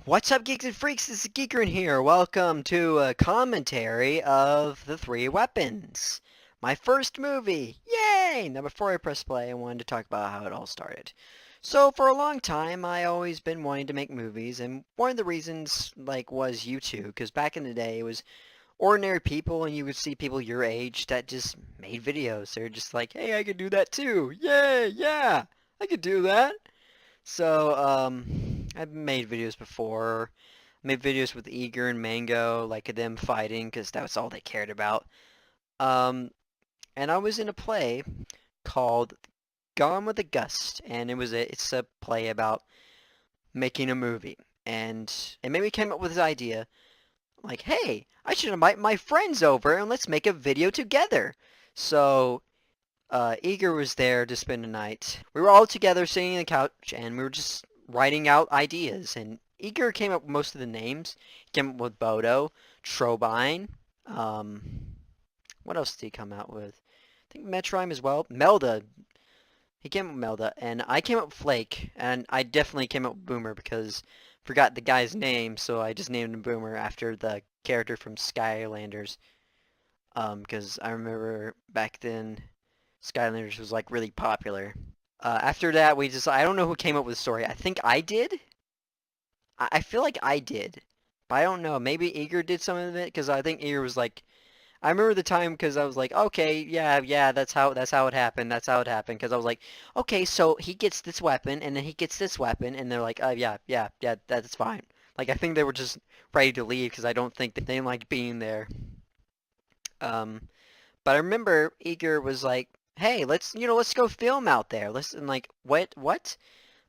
What's up, geeks and freaks? This is Geeker in here. Welcome to a commentary of The Three Weapons, my first movie. Yay! Now, before I press play, I wanted to talk about how it all started. So, for a long time, I always been wanting to make movies, and one of the reasons, was YouTube, because back in the day, it was ordinary people, and you would see people your age that just made videos. They're just like, hey, I could do that too. Yay, yeah, I could do that. So, I've made videos before. Made videos with Eager and Mango, like them fighting, because that was all they cared about. Um, and I was in a play called Gone with a Gust, and it's a play about making a movie. And it made me came up with this idea, like, hey, I should invite my friends over and let's make a video together. So Eager was there to spend the night. We were all together sitting on the couch, and we were just writing out ideas. And Eager came up with most of the names. He came up with Bodo, Trobine. Um, what else did he come out with? I think Metrime as well. Melda. He came up with Melda, and I came up with Flake, and I definitely came up with Boomer because I forgot the guy's name, so I just named him Boomer after the character from Skylanders. Because I remember back then Skylanders was like really popular. After that, I don't know who came up with the story. I think I did. I feel like I did, but I don't know. Maybe Eager did some of it because I think Eager was like, I remember the time because I was like, okay, yeah, that's how it happened. That's how it happened because I was like, okay, so he gets this weapon and then he gets this weapon and they're like, yeah, that's fine. Like I think they were just ready to leave because I don't think they didn't like being there. Um, But I remember Eager was like, "Hey, let's go film out there." Listen, like, what?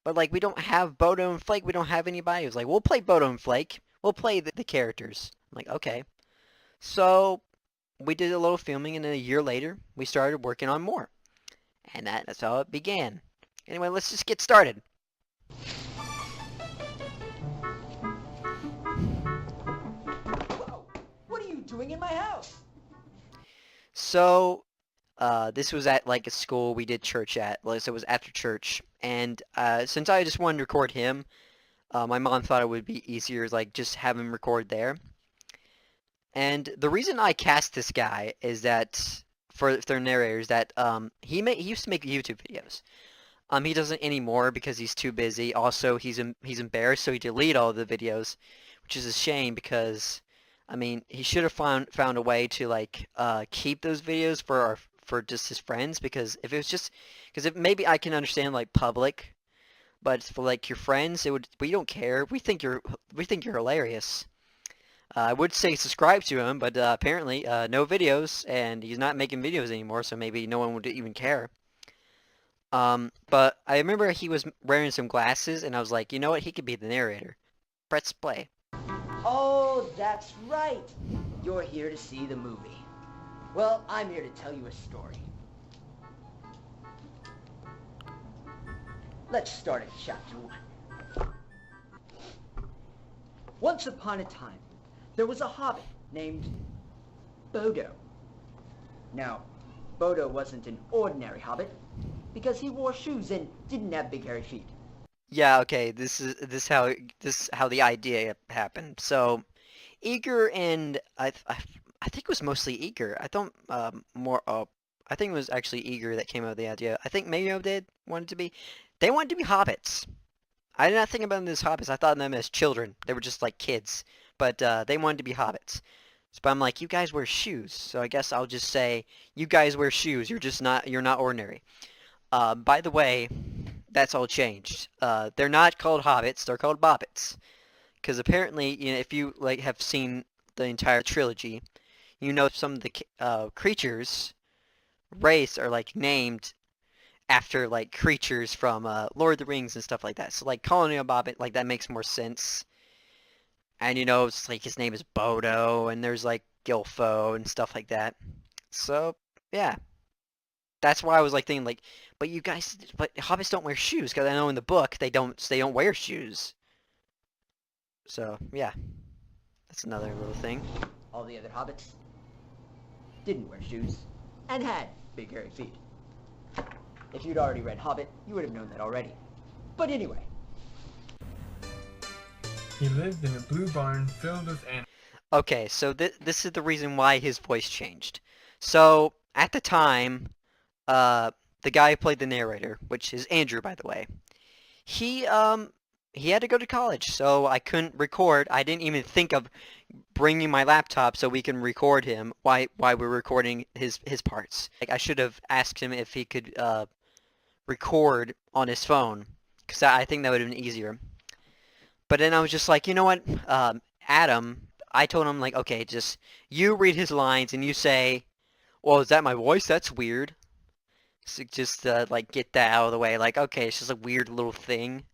But like, we don't have Bodo and Flake. We don't have anybody. He was like, "We'll play Bodo and Flake. We'll play the characters." I'm like, okay. So we did a little filming, and then a year later, we started working on more, and that's how it began. Anyway, let's just get started. Whoa! What are you doing in my house? So this was at like a school we did church at. Like, so it was after church, and since I just wanted to record him, my mom thought it would be easier, like just have him record there. And the reason I cast this guy is that for their narrators that he used to make YouTube videos. He doesn't anymore because he's too busy. Also, he's embarrassed, so he deleted all of the videos, which is a shame because I mean he should have found a way to like keep those videos for just his friends because if it was just because if maybe I can understand like public, but for like your friends, we don't care. We think you're hilarious. I would say subscribe to him, but apparently no videos, and he's not making videos anymore, so maybe no one would even care. But I remember he was wearing some glasses, and I was like, you know what? He could be the narrator. Press play. Oh, that's right. You're here to see the movie. Well, I'm here to tell you a story. Let's start at chapter 1. Once upon a time, there was a hobbit named Bodo. Now, Bodo wasn't an ordinary hobbit because he wore shoes and didn't have big hairy feet. Yeah, okay. This is how the idea happened. So Eager and I think it was mostly Eager. I don't more. I think it was actually Eager that came up with the idea. I think Mayo did wanted to be. They wanted to be hobbits. I did not think about them as hobbits. I thought of them as children. They were just like kids, but they wanted to be hobbits. But I'm like, you guys wear shoes, so I guess I'll just say you guys wear shoes. You're not ordinary. By the way, that's all changed. They're not called hobbits. They're called bobbits. Because apparently, if you like have seen the entire trilogy, you know some of the creatures race are like named after like creatures from Lord of the Rings and stuff like that. So like calling him a bobbit, like that makes more sense. And it's like his name is Bodo, and there's like Gilfo and stuff like that. So yeah, that's why I was like thinking like, but hobbits don't wear shoes because I know in the book they don't wear shoes. So yeah, that's another little thing. All the other hobbits didn't wear shoes and had big hairy feet. If you'd already read Hobbit, you would have known that already. But anyway, He lived in a blue barn filled with animals. Okay, so this is the reason why his voice changed. So, at the time, the guy who played the narrator, which is Andrew, by the way, he, he had to go to college, so I couldn't record. I didn't even think of bringing my laptop so we can record him while we're recording his parts. Like, I should have asked him if he could, record on his phone, because I think that would have been easier. But then I was just like, you know what, Adam, I told him, like, okay, just, you read his lines and you say, well, is that my voice? That's weird. So just, like, get that out of the way. Like, okay, it's just a weird little thing.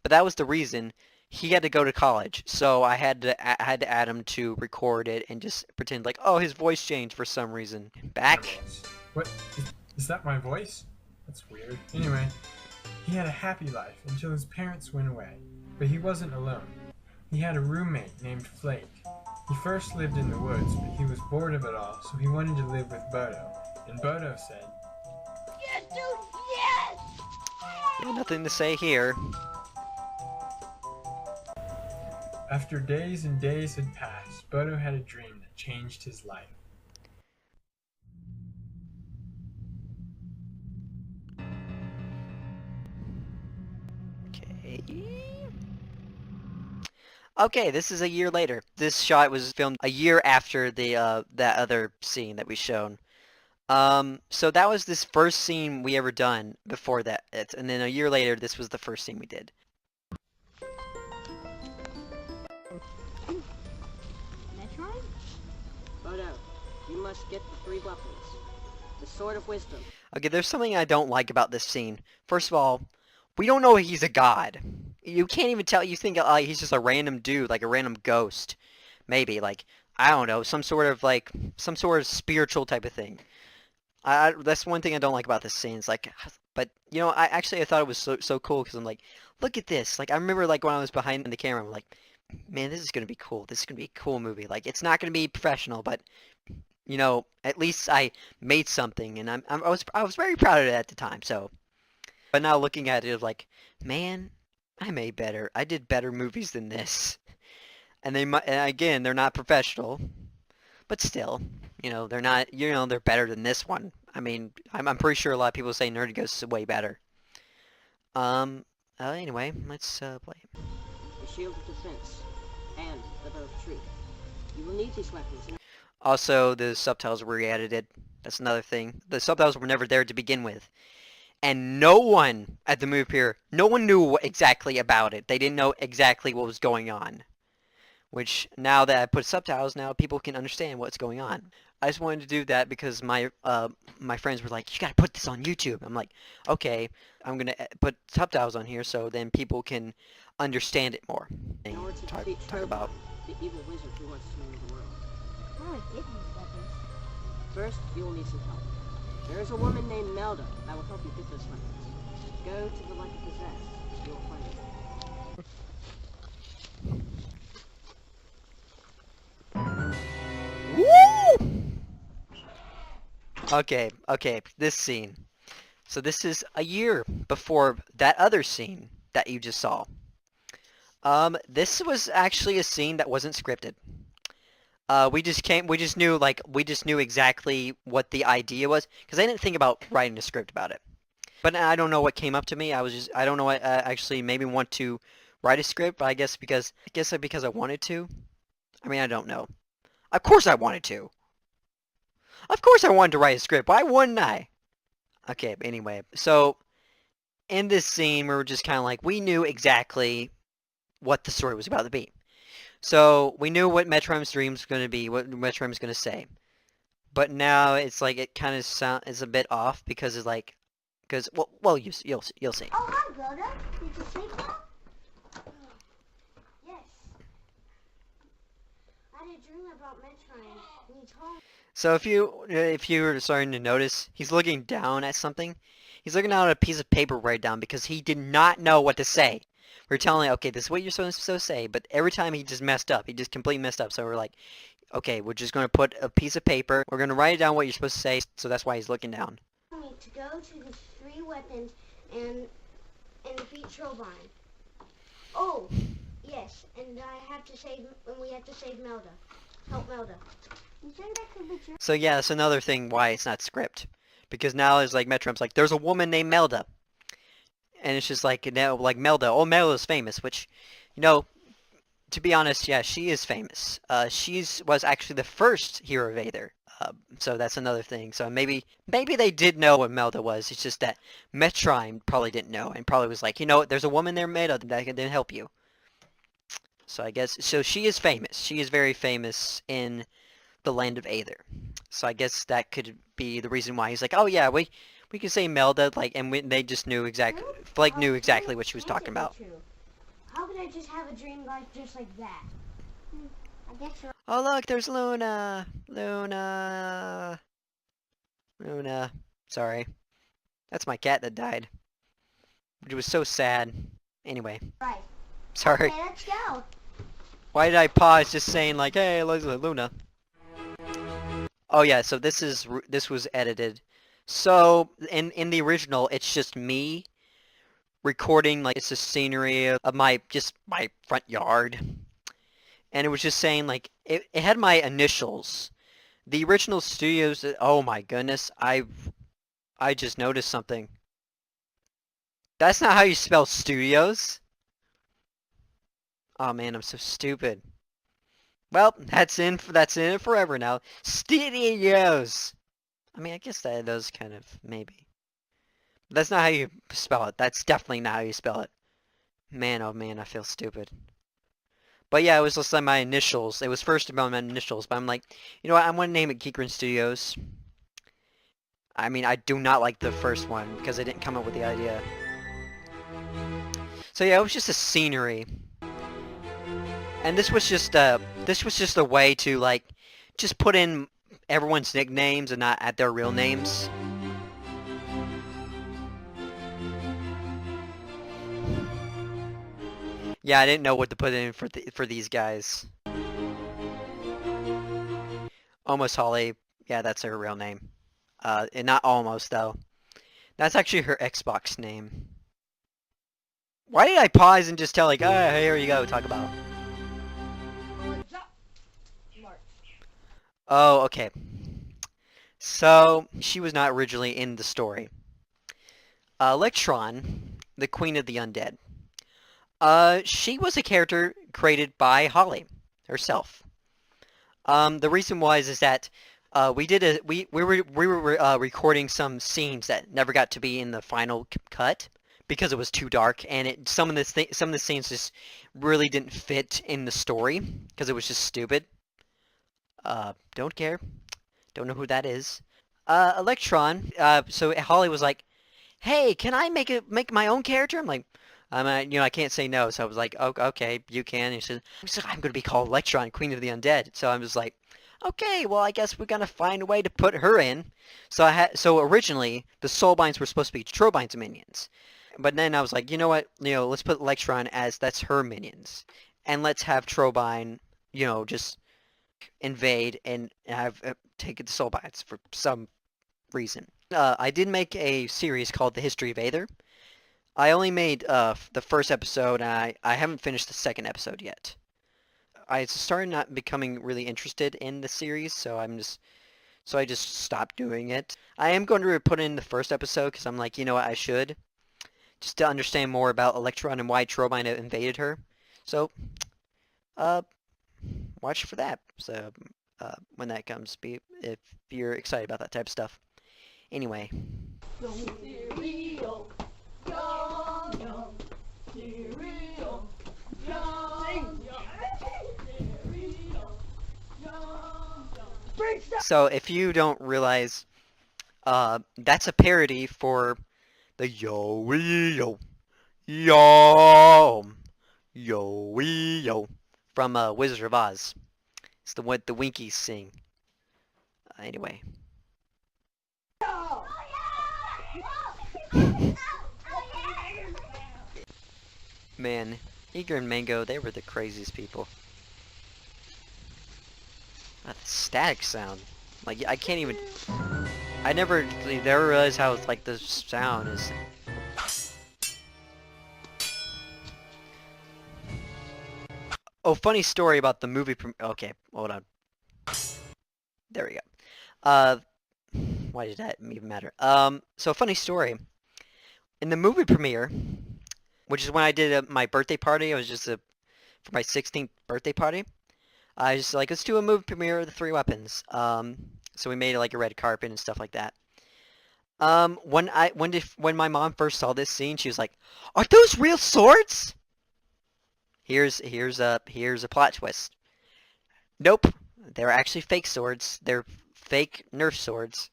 But that was the reason. He had to go to college, so I had to add him to record it and just pretend like, oh, his voice changed for some reason. Back. What? Is that my voice? That's weird. Anyway, he had a happy life until his parents went away. But he wasn't alone. He had a roommate named Flake. He first lived in the woods, but he was bored of it all, so he wanted to live with Bodo. And Bodo said, Yes, dude, yes! Nothing to say here. After days and days had passed, Bodo had a dream that changed his life. Okay. Okay, this is a year later. This shot was filmed a year after the that other scene that we shown. So that was this first scene we ever done before that, and then a year later, this was the first scene we did. Metroid? Bodo, you must get the 3 weapons. The Sword of Wisdom. Okay, there's something I don't like about this scene. First of all, we don't know he's a god. You can't even tell. You think he's just a random dude, like a random ghost. Maybe, like, I don't know, some sort of spiritual type of thing. That's one thing I don't like about this scene. It's like, but, you know, I thought it was so cool, because I'm like, look at this. Like, I remember, like, when I was behind the camera, I'm like, man, this is going to be cool. This is going to be a cool movie. Like, it's not going to be professional, but, you know, at least I made something, and I was very proud of it at the time, so. But now looking at it, like, man, I made better. I did better movies than this. And and again, they're not professional, but still, you know, they're not, you know, they're better than this one. I mean, I'm pretty sure a lot of people say Nerdy Ghost is way better. Anyway, let's play. The Shield of Defense. And the Bow of Truth. You will need these weapons. Also, the subtitles were re-edited. That's another thing. The subtitles were never there to begin with. And no one at the movie here, no one knew exactly about it. They didn't know exactly what was going on. Which, now that I put subtitles, now people can understand what's going on. I just wanted to do that because my friends were like, you gotta put this on YouTube. I'm like, okay, I'm gonna put subtitles on here so then people can understand it more. In order to Talk defeat about. the evil wizard who wants to rule the world. How do I get these weapons? First, you will need some help. There is a woman named Melda that will help you get those weapons. Go to the Light of Possess. You will find it. Woo! Okay, this scene. So this is a year before that other scene that you just saw. This was actually a scene that wasn't scripted. We just knew exactly what the idea was, because I didn't think about writing a script about it. But I don't know what came up to me. I don't know, I actually maybe want to write a script, but I guess because I wanted to. I mean, I don't know. Of course I wanted to. Of course I wanted to write a script. Why wouldn't I? Okay, but anyway. So, in this scene, we were just kind of like, we knew exactly what the story was about to be. So, we knew what Metroid's dream was going to be, what Metroid was going to say. But now, it's like, it kind of is a bit off, because it's like, well, you'll see. Oh, hi, Bodo. Did you sleep now? Yes. I had a dream about Metroid, and you told me. So if you were starting to notice, he's looking down at something. He's looking down at a piece of paper right down because he did not know what to say. We're telling him, okay, this is what you're supposed to say, but every time he just messed up. He just completely messed up. So we're like, okay, we're just going to put a piece of paper. We're going to write down what you're supposed to say, so that's why he's looking down. Me to go to the 3 weapons and defeat Trollbine. Oh, Yes, and I have to save, and we have to save Melda. Help Melda. You think that could be true? So yeah, that's another thing why it's not script. Because now it's like Metrom's like, there's a woman named Melda. And it's just like, now, like Melda. Oh, Melda's famous, which, you know, to be honest, yeah, she is famous. Was actually the first hero of Aether. So that's another thing. So maybe they did know what Melda was. It's just that Metrime probably didn't know and probably was like, you know what, there's a woman there, Melda, that can help you. So I guess, so she is famous. She is very famous in the land of Aether. So I guess that could be the reason why he's like, oh yeah, we can say Melda, like, and they just knew exactly, like, knew exactly what she was talking about. How could I just have a dream like just like that? I guess you're Oh look, there's Luna. Luna. Sorry. That's my cat that died. It was so sad. Anyway, right. sorry. Okay, let's go. Why did I pause just saying like, hey, Luna? Oh yeah, so this was edited. So in the original, it's just me recording, like, it's the scenery of my front yard. And it was just saying, like, it had my initials. The original studios, oh my goodness, I just noticed something. That's not how you spell studios. Oh man, I'm so stupid. Well, that's in it forever now. Studios. I mean, I guess that does kind of, maybe. But that's not how you spell it. That's definitely not how you spell it. Man, oh man, I feel stupid. But yeah, it was just like my initials. It was first about my initials, but I'm like, you know what, I'm going to name it Geekrin Studios. I mean, I do not like the first one, because I didn't come up with the idea. So yeah, it was just a scenery. And this was just a way to, like, just put in everyone's nicknames and not add their real names. Yeah, I didn't know what to put in for these guys. Almost Holly. Yeah, that's her real name. And not almost, though. That's actually her Xbox name. Why did I pause and just tell, like, oh, here you go, talk about. Oh, okay. So, she was not originally in the story. Electron, the Queen of the Undead. She was a character created by Holly herself. The reason is that we were recording some scenes that never got to be in the final cut because it was too dark, and some of the scenes just really didn't fit in the story because it was just stupid. Don't care. Don't know who that is. Electron. So Holly was like, "Hey, can I make my own character?" I'm like, I can't say no. So I was like, oh, okay, you can. And she said, I'm going to be called Electron, Queen of the Undead. So I was like, okay, well, I guess we're going to find a way to put her in. So originally, the Soulbinds were supposed to be Trobine's minions. But then I was like, you know what? Let's put Electron as that's her minions. And let's have Trobine, just invade and have take the Soulbinds for some reason. I did make a series called The History of Aether. I only made the first episode, and I haven't finished the second episode yet. I started not becoming really interested in the series, so I just stopped doing it. I am going to put in the first episode, because I'm like, you know what, I should. Just to understand more about Electron and why Trobine invaded her. So, watch for that. So, when that comes, if you're excited about that type of stuff. Anyway. So if you don't realize, that's a parody for the yo from Wizard of Oz. It's the one the Winkies sing. Anyway. Man, Eager and Mango, they were the craziest people. That static sound. Like, I can't even... I never realized how, like, the sound is... Oh, funny story about the movie. Okay, hold on. There we go. Uh, why did that even matter? So funny story. In the movie premiere, which is when I did my birthday party, it was just for my 16th birthday party. I was like, let's do a movie premiere of The Three Weapons. So we made like a red carpet and stuff like that. When my mom first saw this scene, she was like, "Are those real swords?" Here's a plot twist. Nope, they're actually fake swords. They're fake Nerf swords.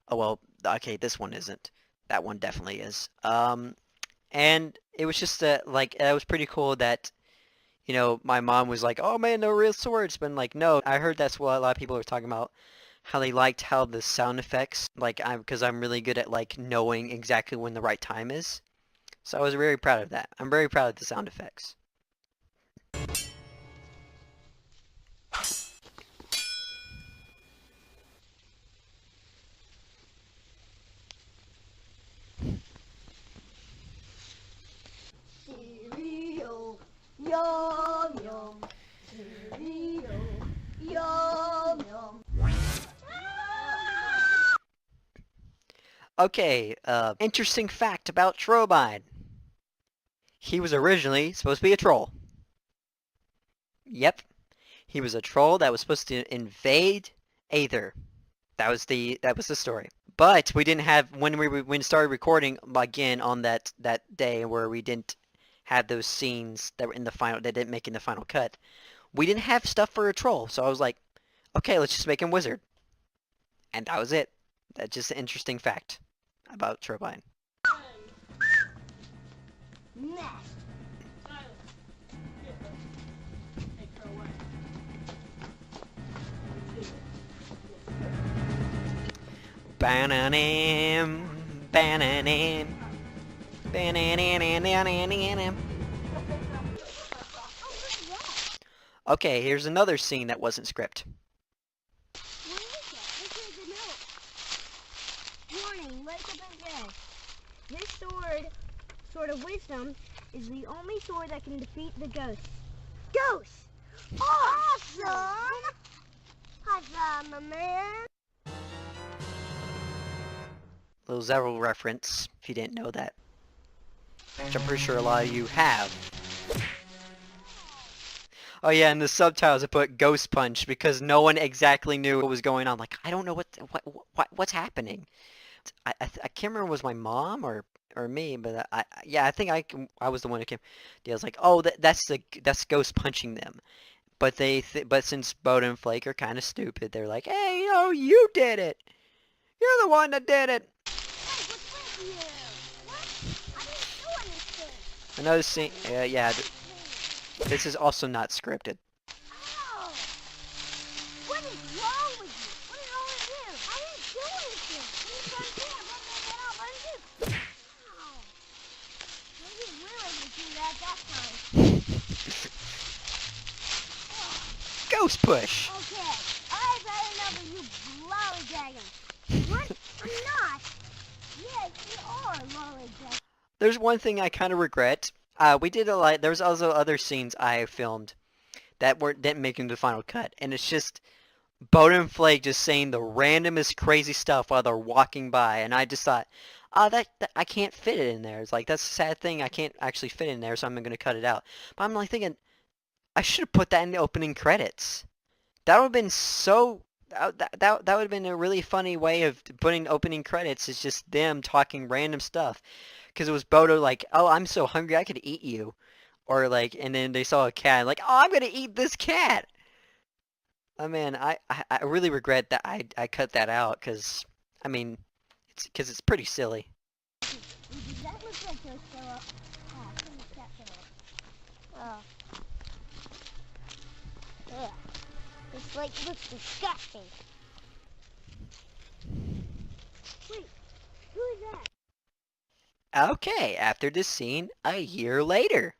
Oh well, okay, this one isn't. That one definitely is. And it was just like it was pretty cool that my mom was like, "Oh man, no real swords," but like, no, I heard that's what a lot of people were talking about. How they liked how the sound effects, like because I'm really good at like knowing exactly when the right time is. So I was very proud of that. I'm very proud of the sound effects. Cereal, yum yum. Cereal, yum yum. Okay, interesting fact about Trollbein. He was originally supposed to be a troll. Yep. He was a troll that was supposed to invade Aether. That was the story. But we didn't have when we started recording again on that day where we didn't have those scenes that were in the final that didn't make in the final cut. We didn't have stuff for a troll, so I was like, okay, let's just make him wizard. And that was it. That's just an interesting fact about Trollbein. Mess. Bananam, bananam, bananam. Okay, here's another scene that wasn't script. What is that? This is a note. Warning, wake up and rest. This sword of wisdom, is the only sword that can defeat the ghosts. Ghosts! Awesome! Awesome, man! Little Zero reference, if you didn't know that. Which I'm pretty sure a lot of you have. Oh yeah, in the subtitles I put Ghost Punch because no one exactly knew what was going on. Like, I don't know what's happening. I can't remember if it was my mom or me, but I think I was the one who came. I was like, oh, that's Ghost punching them. But but since Boda and Flake are kind of stupid, they're like, hey, you did it. You're the one that did it. Hey, what's with you? What? I didn't do anything. Another scene. Yeah. This is also not scripted. Ow! What is wrong with you? What is wrong with you? I didn't do anything. What are you trying to do? Ow! Maybe really would do that time. Ghost push. Okay, I've had enough of you lollygagging. What? I'm not. Yes, you are lollygagging. There's one thing I kind of regret. We did a lot. There's also other scenes I filmed that didn't make it into the final cut, and it's just Boda and Flake just saying the randomest crazy stuff while they're walking by, and I just thought, that I can't fit it in there. It's like that's a sad thing. I can't actually fit it in there, so I'm gonna cut it out. But I'm like thinking, I should have put that in the opening credits. That would have been so. That would have been a really funny way of putting opening credits. It's just them talking random stuff. Because it was Bodo like, oh, I'm so hungry I could eat you. Or like, and then they saw a cat, like, oh, I'm going to eat this cat. Oh man, I really regret that I cut that out because, I mean, it's pretty silly. Does that look like those Philip? Oh, I couldn't get Philip. Oh. Ugh. This lake looks disgusting. Wait, who is that? Okay, after this scene, a year later.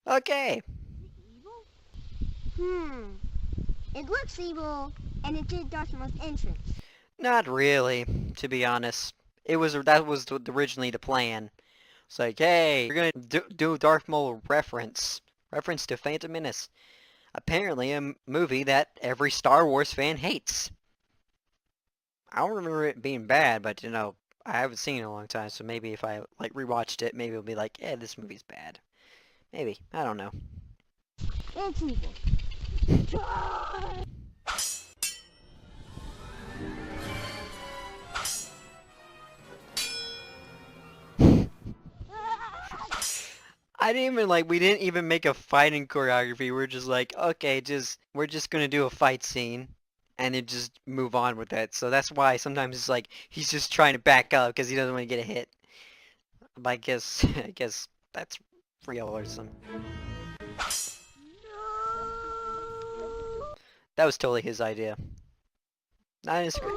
Okay. It looks evil, and it did Darth Maul's entrance. Not really, to be honest. That was originally the plan. It's like, hey, we're gonna do Darth Maul reference to Phantom Menace. Apparently, a movie that every Star Wars fan hates. I don't remember it being bad, but you know, I haven't seen it in a long time, so maybe if I like rewatched it, maybe it'll be like, yeah, this movie's bad. Maybe, I don't know. It's evil. We didn't even make a fighting choreography. We're just like, okay, we're just gonna do a fight scene, and then just move on with it. So that's why sometimes it's like, he's just trying to back up because he doesn't want to get a hit. But I guess, I guess that's realism. That was totally his idea. Not his script.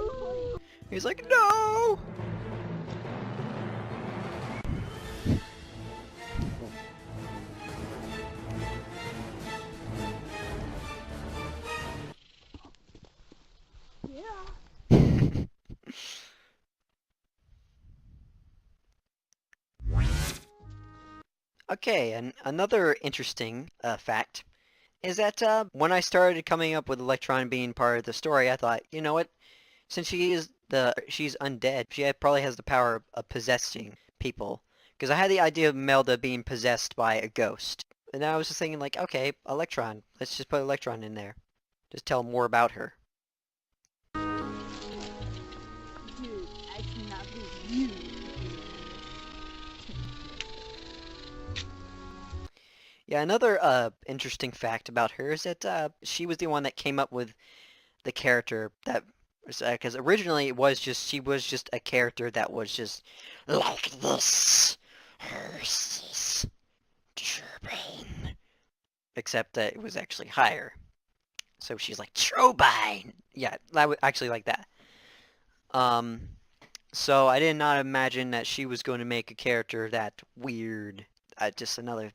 He's like, no! Okay, and another interesting fact is that when I started coming up with Electron being part of the story, I thought, you know what? Since she's undead, she probably has the power of possessing people. Because I had the idea of Melda being possessed by a ghost. And I was just thinking like, okay, Electron. Let's just put Electron in there. Just tell more about her. Dude, I cannot believe you. Yeah, another interesting fact about her is that she was the one that came up with the character that was, because originally she was just a character that was just like this, Hersis Turbine, except that it was actually higher. So she's like Turbine. Yeah, I would actually like that. So I did not imagine that she was going to make a character that weird. Just a little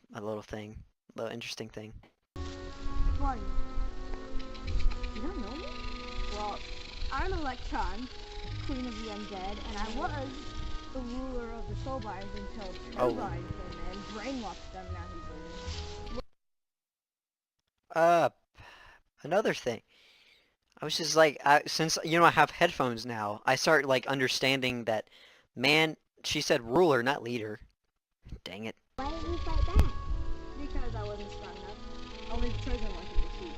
interesting thing. Funny. You don't know me? Well, I'm Electron, Queen of the Undead, and I was the ruler of the Soulbinders until Turbine came in, brainwashed them, now he's leaving. Another thing. I was just like, since, you know, I have headphones now, I start, like, understanding that, man, she said ruler, not leader. Dang it. Why didn't you fight back? Because I wasn't strong enough. Only the chosen one could defeat.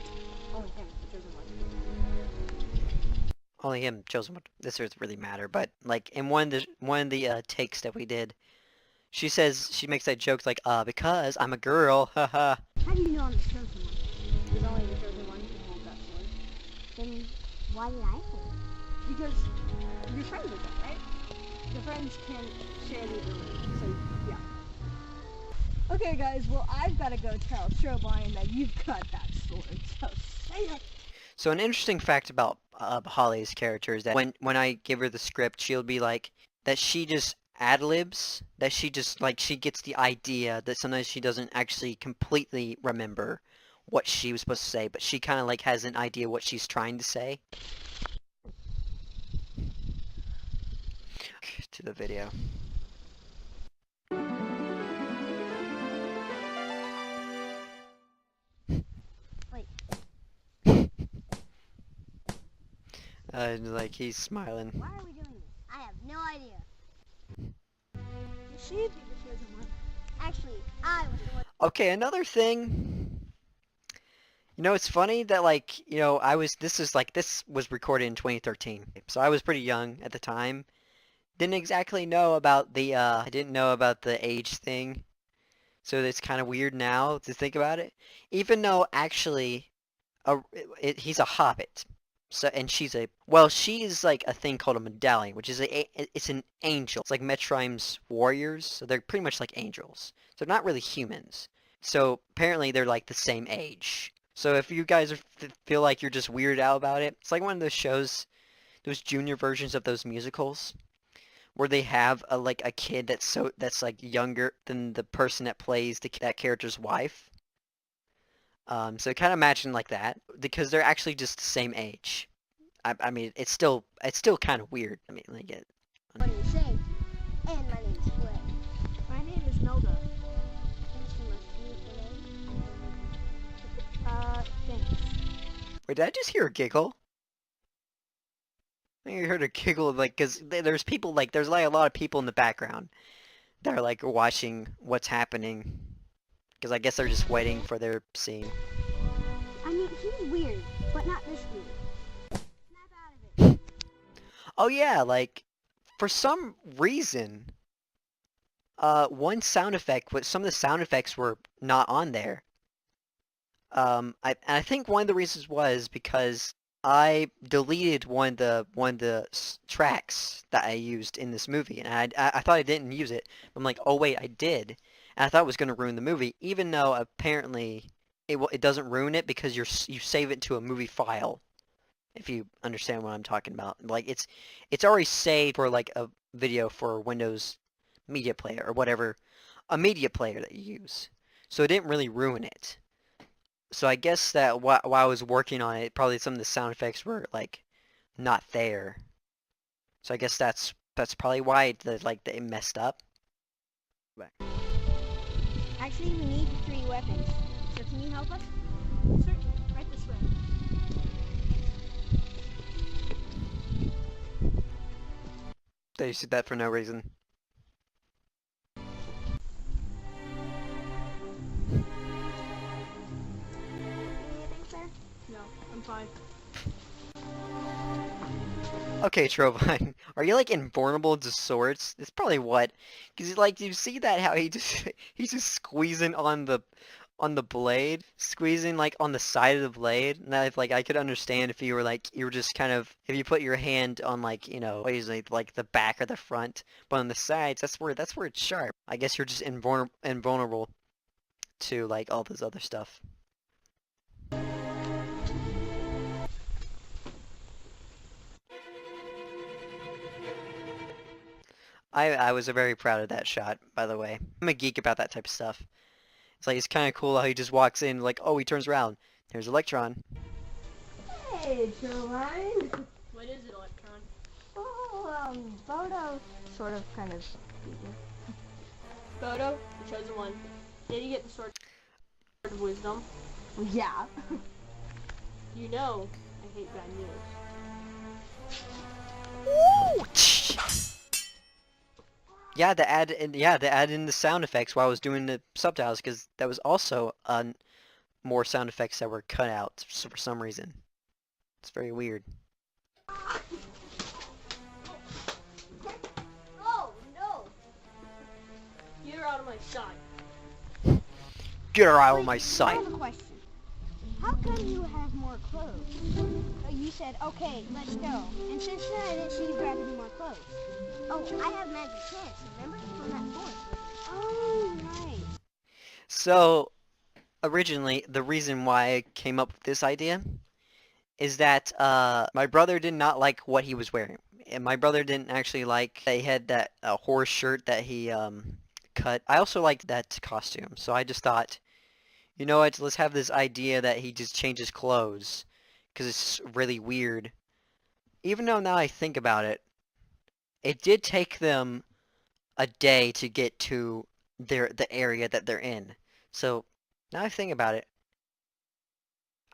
Only him, the chosen one. Only him, chosen one. This doesn't really matter, but, like, in one of the takes that we did, she makes that joke like, because I'm a girl, haha. How do you know I'm the chosen one? Because only the chosen one can hold that sword. Then why did I hold it? Because you're friends with them, right? The friends can share the ability, so yeah. Okay guys, well I've got to go tell Turbine that you've got that sword, so say it! So an interesting fact about Holly's character is that when I give her the script, she'll be like, that she just ad-libs, that she just, like, she gets the idea that sometimes she doesn't actually completely remember what she was supposed to say, but she kind of, like, has an idea what she's trying to say. To the video. Wait. Like, he's smiling. Why are we doing this? I have no idea. You should be the chosen one. Actually, I was the one. Okay, another thing. You know, it's funny that, like, you know, this was recorded in 2013. So I was pretty young at the time. Didn't exactly know about I didn't know about the age thing. So it's kind of weird now to think about it. Even though, actually, he's a hobbit. So, and she's like a thing called a medallion, which is it's an angel. It's like Metroim's warriors, so they're pretty much like angels. So they're not really humans. So apparently they're like the same age. So if you guys feel like you're just weirded out about it, it's like one of those shows, those junior versions of those musicals, where they have a kid that's like younger than the person that plays that character's wife. So kind of imagine like that because they're actually just the same age. I mean, it's still kind of weird. I mean, like it. My name's Shane, and my name's Clay. My name is Melda. Thanks so much for your name. Thanks. Wait, did I just hear a giggle? I think I heard a giggle, like, cause there's people like there's like a lot of people in the background that are like watching what's happening. Cause I guess they're just waiting for their scene. I mean, he's weird, but not this weird. Snap out of it. Oh yeah, like for some reason, one sound effect, some of the sound effects were not on there. I think one of the reasons was because I deleted one of the tracks that I used in this movie, and I thought I didn't use it. I'm like, oh wait, I did, and I thought it was going to ruin the movie, even though apparently it doesn't ruin it because you save it to a movie file. If you understand what I'm talking about, like it's already saved for like a video for Windows Media Player or whatever, a media player that you use. So it didn't really ruin it. So I guess that while I was working on it, probably some of the sound effects were like not there. So I guess that's probably why it messed up. Actually, we need 3 weapons. So can you help us? Certainly. Right this way. They just did that for no reason. Anything, sir? No, I'm fine. Okay, Trovine, are you like invulnerable to swords? It's probably what, because like you see that how he's just squeezing on the blade, squeezing like on the side of the blade. And I could understand if you were just kind of if you put your hand on like what is it, like the back or the front, but on the sides that's where it's sharp. I guess you're just invulnerable to like all this other stuff. I was very proud of that shot, by the way. I'm a geek about that type of stuff. It's like, it's kind of cool how he just walks in, like, oh, he turns around. There's Electron. Hey, Caroline. What is it, Electron? Oh, Bodo. Sort of, kind of. Bodo, the chosen one. Did you get the sword of wisdom? Yeah. You know I hate bad news. Yeah, to add in the sound effects while I was doing the subtitles, because that was also more sound effects that were cut out for some reason. It's very weird. Oh, no. Get her out of my sight. Get her out of my I sight. have a question. How come you have more clothes? You said, okay, let's go. And since then, I didn't see you grab any more clothes. Oh, I have magic pants, remember? From that board. Oh, right. So, originally, the reason why I came up with this idea is that my brother did not like what he was wearing. And my brother didn't actually like that he had that horse shirt that he cut. I also liked that costume, so I just thought, you know what, let's have this idea that he just changes clothes, because it's really weird. Even though now I think about it, it did take them a day to get to the area that they're in. So, now I think about it,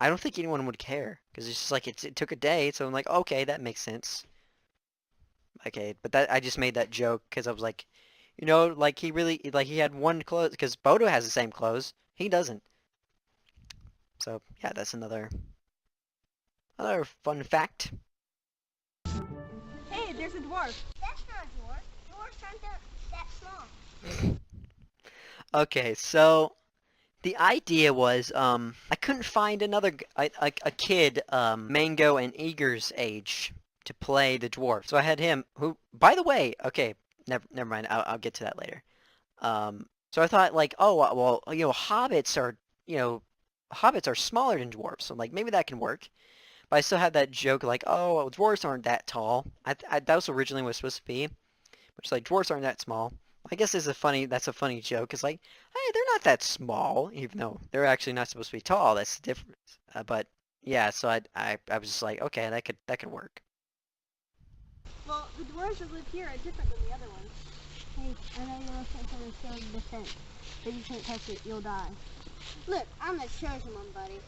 I don't think anyone would care, because it's just like, it took a day, so I'm like, okay, that makes sense. Okay, but I just made that joke, because I was like, like he had one clothes, because Bodo has the same clothes, he doesn't. So, yeah, that's another fun fact. Hey, there's a dwarf. That's not a dwarf. Dwarfs aren't that small. Okay, so the idea was I couldn't find another a kid Mango and Eager's age to play the dwarf. So I had him, who, by the way, okay, never mind. I'll get to that later. So I thought like, oh well, hobbits are smaller than dwarfs, so like maybe that can work. But I still had that joke like, oh, well, dwarves aren't that tall. That was originally what it was supposed to be, which like dwarves aren't that small. I guess that's a funny joke. It's like, hey, they're not that small, even though they're actually not supposed to be tall. That's the difference. But yeah, so I was just like, okay, that could work. Well, the dwarves that live here are different than the other ones. Hey, I know you're looking for the shield of defense, but you can't touch it, you'll die. Look, I'm the chosen one, buddy.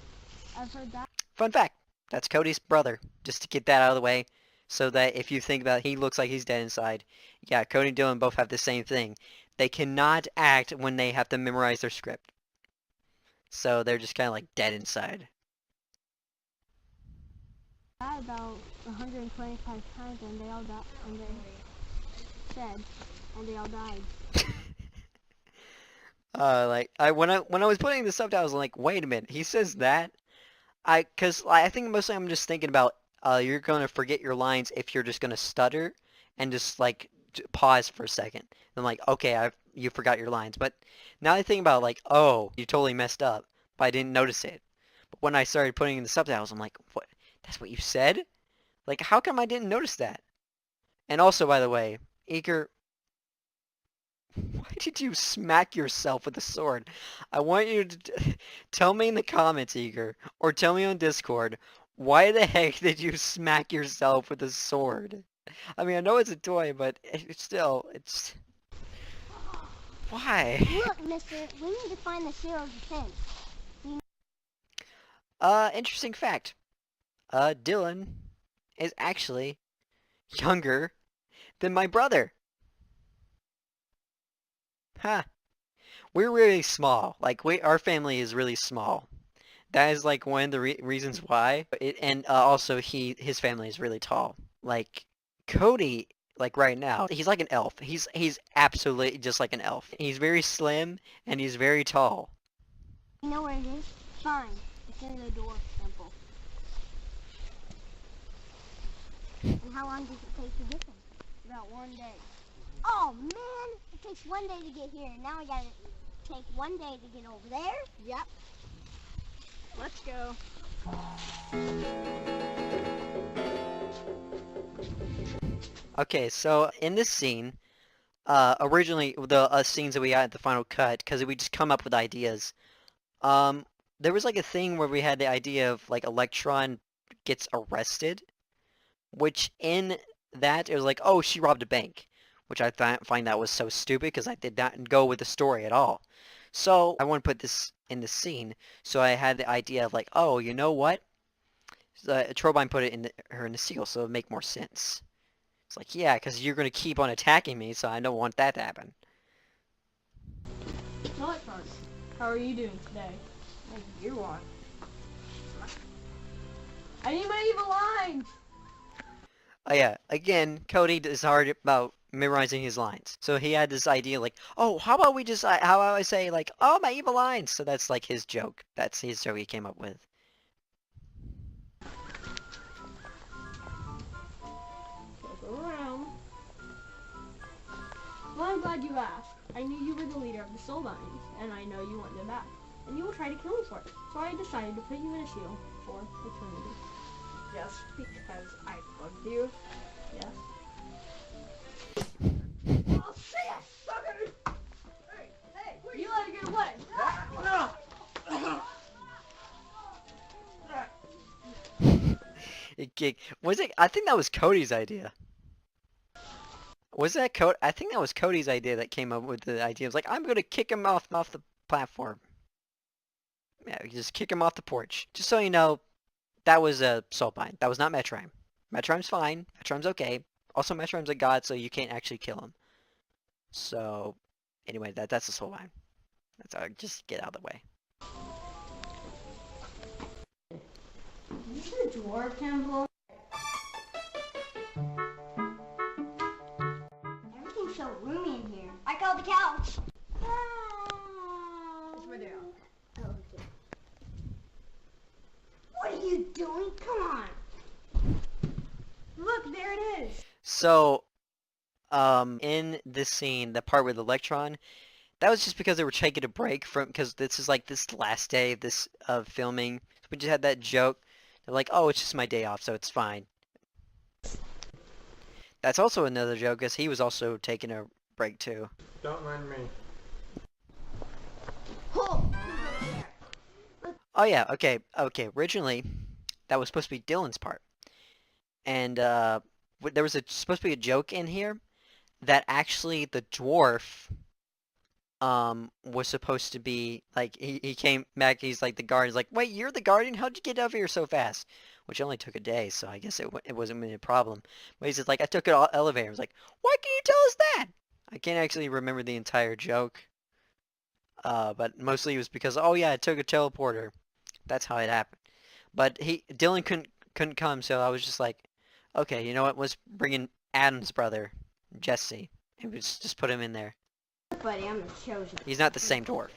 I've heard that. Fun fact, that's Cody's brother. Just to get that out of the way, so that if you think about it, he looks like he's dead inside. Yeah, Cody and Dylan both have the same thing. They cannot act when they have to memorize their script. So they're just kind of like dead inside. I about 125 times and they all died. And they said, and they all died. When I was putting this up, I was like, wait a minute, he says that? Cause I think mostly I'm just thinking about, you're gonna forget your lines if you're just gonna stutter, and just like pause for a second. Then like, okay, you forgot your lines. But now I think about like, oh, you totally messed up, but I didn't notice it. But when I started putting in the subtitles, I'm like, what? That's what you said? Like, how come I didn't notice that? And also, by the way, Eager, why did you smack yourself with a sword? I want you to tell me in the comments, Eager, or tell me on Discord, why the heck did you smack yourself with a sword? I mean, I know it's a toy, but it's why? Look, mister, we need to find the shield of defense. Interesting fact. Dylan is actually younger than my brother. Huh. We're really small. Like, our family is really small. That is like one of the reasons why. And also his family is really tall. Like Cody, like right now, he's like an elf. He's absolutely just like an elf. He's very slim and he's very tall. You know where it is? Fine. It's in the dwarf temple. And how long does it take to get there? About 1 day. Oh man! It takes 1 day to get here. Now I gotta take 1 day to get over there. Yep. Let's go. Okay, so in this scene, originally the scenes that we had at the final cut, because we just come up with ideas. There was like a thing where we had the idea of like Electron gets arrested, which in that it was like, oh, she robbed a bank, which I find that was so stupid because I did not go with the story at all. So I want to put this in the scene, so I had the idea of like, oh, you know what? Trobine put it in her in the seal, so it would make more sense. It's like, yeah, because you're going to keep on attacking me, so I don't want that to happen. Electron, how are you doing today? You are. I need my evil lines! Oh yeah, again, Cody is hard about memorizing his lines. So he had this idea like, oh, how about we just, how about I say like, oh, my evil lines? So that's like his joke. That's his joke he came up with. Around. Well, I'm glad you asked. I knew you were the leader of the Soulbinds, and I know you want them back. And you will try to kill me for it. So I decided to put you in a shield for eternity. Just because I loved you. Yes. Oh shit! Sucker! Hey, hey, wait! You let it get away! Was it? I think that was Cody's idea. Was that Cody? I think that was Cody's idea that came up with the idea. It was like, I'm gonna kick him off the platform. Yeah, you just kick him off the porch. Just so you know, that was a Soulbind. That was not Metroime. Metroime's fine. Metroime's okay. Also, Metroime's a god, so you can't actually kill him. So, anyway, that's a Soulbind. That's all. Just get out of the way. Is this a dwarf temple? Everything's so roomy in here. I call the couch. It's my day off. Oh, okay. What are you doing? Come on. Look, there it is! So, in this scene, the part with Electron, that was just because they were taking a break from, because this is like this last day of this filming. So we just had that joke. They're like, oh, it's just my day off, so it's fine. That's also another joke, because he was also taking a break too. Don't mind me. Oh, Oh yeah, okay. Originally, that was supposed to be Dylan's part. And there was supposed to be a joke in here that actually the dwarf was supposed to be like he came back. He's like the guard. He's like, wait, you're the guardian? How'd you get over here so fast? Which only took a day, so I guess it wasn't really a problem. But he's just like, I took an elevator. I was like, why can you tell us that? I can't actually remember the entire joke. But mostly it was because, oh yeah, I took a teleporter. That's how it happened. But Dylan couldn't come, so I was just like, okay, you know what? Let's bring in Adam's brother, Jesse, and just put him in there. buddy, I'm the chosen. He's not the same dwarf.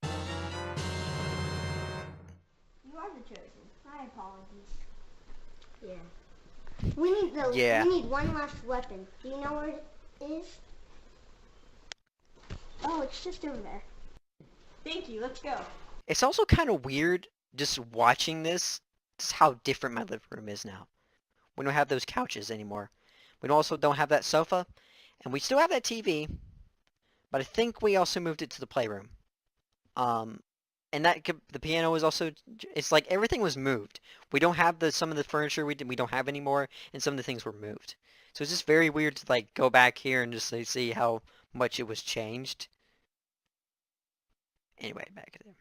You are the chosen. My apologies. Yeah. Yeah. We need one last weapon. Do you know where it is? Oh, it's just over there. Thank you. Let's go. It's also kind of weird just watching this. Just how different my living room is now. We don't have those couches anymore. We also don't have that sofa, and we still have that TV. But I think we also moved it to the playroom. And the piano was also. It's like everything was moved. We don't have some of the furniture we don't have anymore, and some of the things were moved. So it's just very weird to like go back here and just see how much it was changed. Anyway, back there.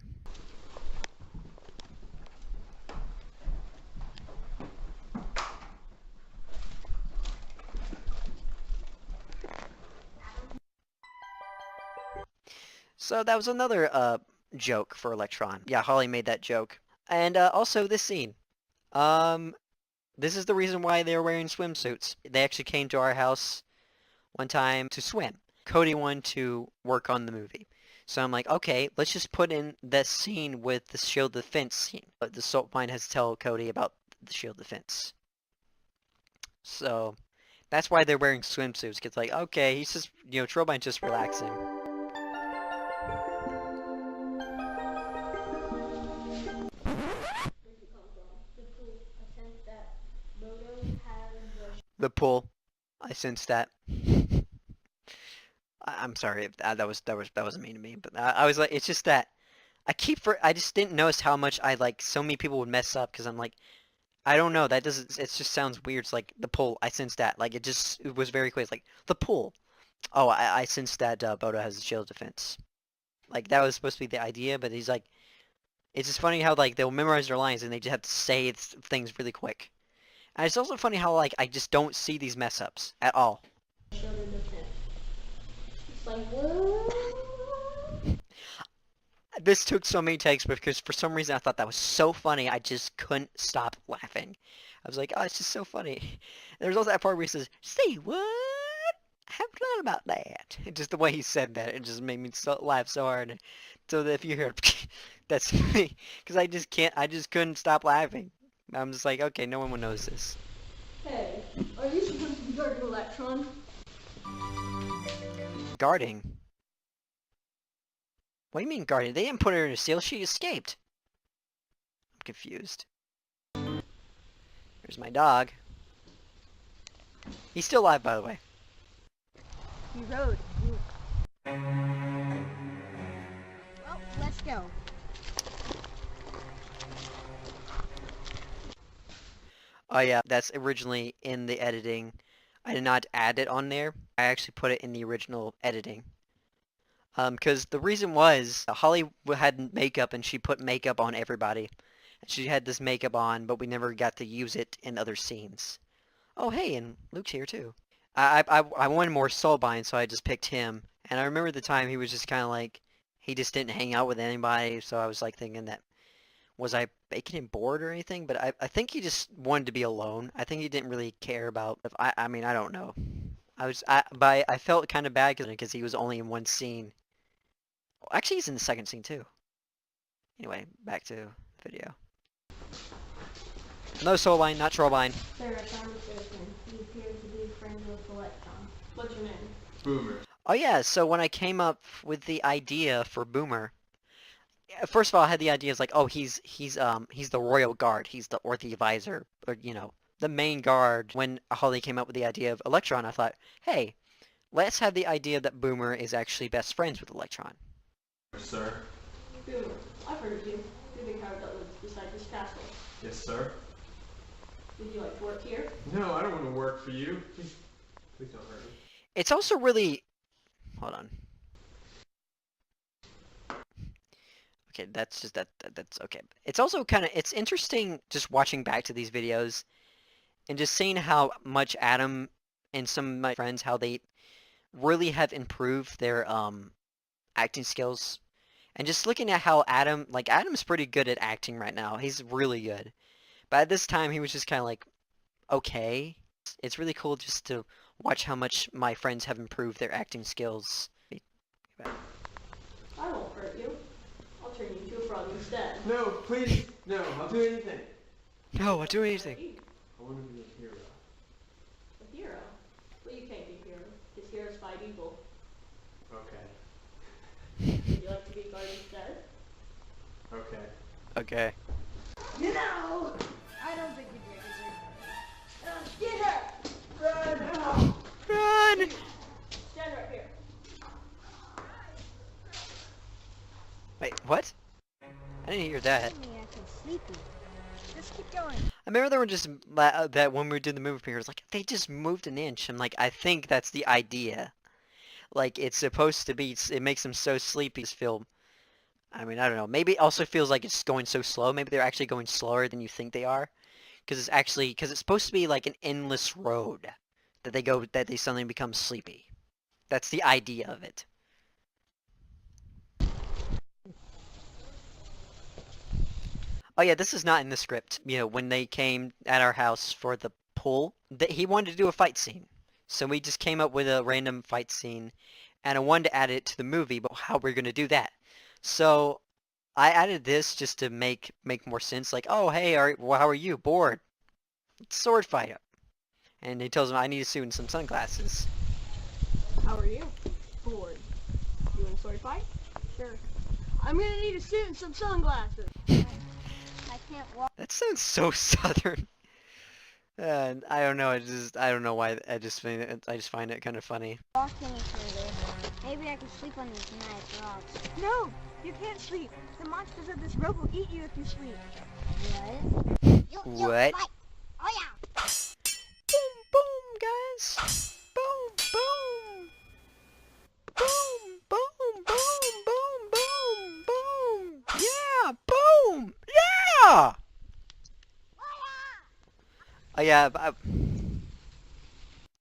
So that was another joke for Electron. Yeah, Holly made that joke. And also this scene. This is the reason why they were wearing swimsuits. They actually came to our house one time to swim. Cody wanted to work on the movie. So I'm like, okay, let's just put in this scene with the shield defense scene. But the Salt Mine has to tell Cody about the shield defense. So that's why they're wearing swimsuits. It's like, okay, he's just, Trollbine's just relaxing. The pool. I sensed that. I'm sorry if that wasn't mean to me, but I was like, it's just that I just didn't notice how much so many people would mess up because I'm like, I don't know, it just sounds weird. It's like the pool. I sensed that, it was very quick. It's like the pool. Oh, I sensed that Bodo has a shield defense. Like that was supposed to be the idea, but he's like, it's just funny how they'll memorize their lines and they just have to say things really quick. And it's also funny how I just don't see these mess ups at all. It's like, what? This took so many takes because for some reason I thought that was so funny I just couldn't stop laughing. I was like, oh, it's just so funny. There's also that part where he says, "See what? I haven't thought about that." And just the way he said that, it just made me laugh so hard. So that if you hear it, that's me. Because I just couldn't stop laughing. I'm just like, okay, no one will notice this. Hey, are you supposed to be guarding Electron? Guarding? What do you mean guarding? They didn't put her in a seal, she escaped. I'm confused. Here's my dog. He's still alive, by the way. You rode. Well, let's go. Oh yeah, that's originally in the editing. I did not add it on there. I actually put it in the original editing. Because the reason was, Holly had makeup and she put makeup on everybody. And she had this makeup on, but we never got to use it in other scenes. Oh hey, and Luke's here too. I wanted more Soulbind, so I just picked him. And I remember the time he was just kind of like, he just didn't hang out with anybody, so I was like thinking that, was I making him bored or anything? But I think he just wanted to be alone. I think he didn't really care about, I mean, I don't know. But I felt kind of bad because he was only in one scene. Actually, he's in the second scene too. Anyway, back to the video. No Soulbind, not Trollbind. Sir, I found a citizen. He appears to be a friend of Electron. What's your name? Boomer. Oh yeah, so when I came up with the idea for Boomer, first of all, I had the idea of like, oh, he's the royal guard, or the advisor, or the main guard. When Holly came up with the idea of Electron, I thought, hey, let's have the idea that Boomer is actually best friends with Electron. Sir? Boomer, I've heard of you. You're the coward that lives beside this castle. Yes, sir? Would you like to work here? No, I don't want to work for you. Please don't hurt me. It's also really... Hold on. Okay, that's just that's okay. It's also kind of, it's interesting just watching back to these videos and just seeing how much Adam and some of my friends, how they really have improved their acting skills. And just looking at how Adam's pretty good at acting right now. He's really good. But at this time, he was just kind of like, okay. It's really cool just to watch how much my friends have improved their acting skills. I won't hurt you. I'll turn you into a frog instead. No, please. No, I'll do anything. No, I'll do anything. I want to be a hero. A hero? Well, you can't be a hero, because heroes fight evil. Okay. Would you like to be a guard instead? Okay. Okay. No! I don't think you'd be a good Get her! Run! Run! Stand right here. Wait, what? I didn't hear that. Me acting sleepy. Just keep going. I remember there were just that when we did the movie premiere, it was like they just moved an inch. I'm like, I think that's the idea. Like it's supposed to be. It makes them so sleepy. This film. I mean, I don't know. Maybe it also feels like it's going so slow. Maybe they're actually going slower than you think they are, because it's supposed to be like an endless road that they suddenly become sleepy. That's the idea of it. Oh yeah, this is not in the script. You know, when they came at our house for the pool, he wanted to do a fight scene. So we just came up with a random fight scene, and I wanted to add it to the movie, but how we're going to do that? So I added this just to make more sense. Like, oh, hey, how are you? Bored. Sword fight. And he tells him, I need a suit and some sunglasses. How are you? Bored. You want a sword fight? Sure. I'm gonna need a suit and some sunglasses. I can't walk That sounds so southern. And I don't know. I don't know why. I just find it kind of funny. any further. Maybe I can sleep on these nice rocks. No, you can't sleep. The monsters of this road will eat you if you sleep. What? What? Fight. Oh yeah. Boom, boom, guys. Boom, boom. Boom, boom, boom, boom, boom, boom. Yeah, boom. Yeah. Oh yeah,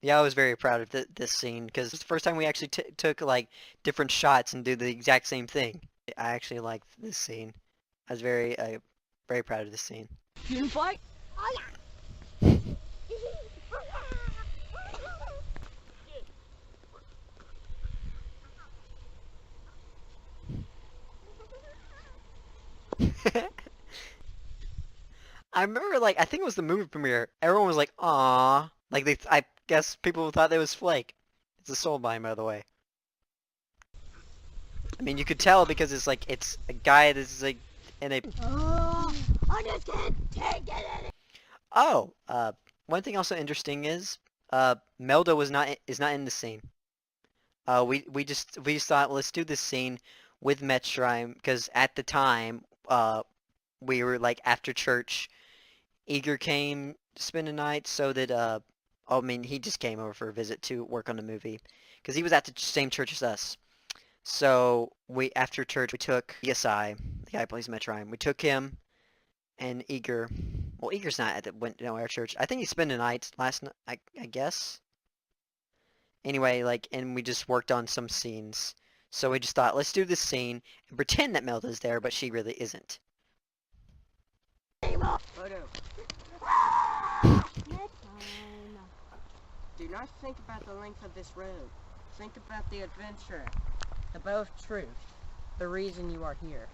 yeah, I was very proud of this scene because it's the first time we actually took like different shots and do the exact same thing. I actually liked this scene. I was very proud of this scene. You can fight? Oh yeah. I remember, like, I think it was the movie premiere. Everyone was like, "Aww." Like, I guess people thought that was Flake. It's a soul mine, by the way. I mean, you could tell because it's a guy that's like in a. Oh, I just can't take it anymore. Oh, one thing also interesting is, Melda is not in the scene. We just thought, let's do this scene with Metrime because at the time, we were like after church. Eager came to spend the night, so that I mean, he just came over for a visit to work on the movie because he was at the same church as us. So after church we took ESI, the guy who plays Metrime. We took him and Eager. Well, Eager's not at our church. I think he spent the night last night. I guess. Anyway, like, and we just worked on some scenes. So we just thought, let's do this scene and pretend that Melda's there, but she really isn't. Photo. Do not think about the length of this road. Think about the adventure, the bow of truth, the reason you are here.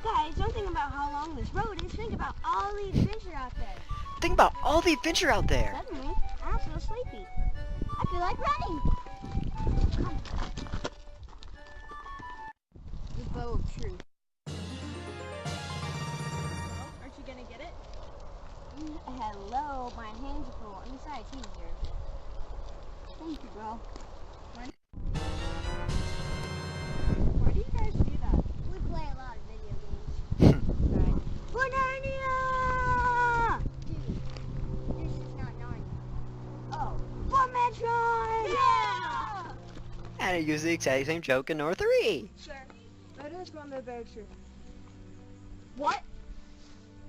Guys, don't think about how long this road is. Think about all the adventure out there. Think about all the adventure out there. Suddenly, I feel sleepy. I feel like running. The bow of truth. Aren't you gonna get it? I hello. My hands are full. And besides, he deserves it. Thank you, bro. Why do you guys do that? We play a lot of video games. Right. Banania! Dude, this is not Narnia. Oh. For Metroid! Yeah! And I use the exact same joke in Nor 3. Sure. That is one of those true. What?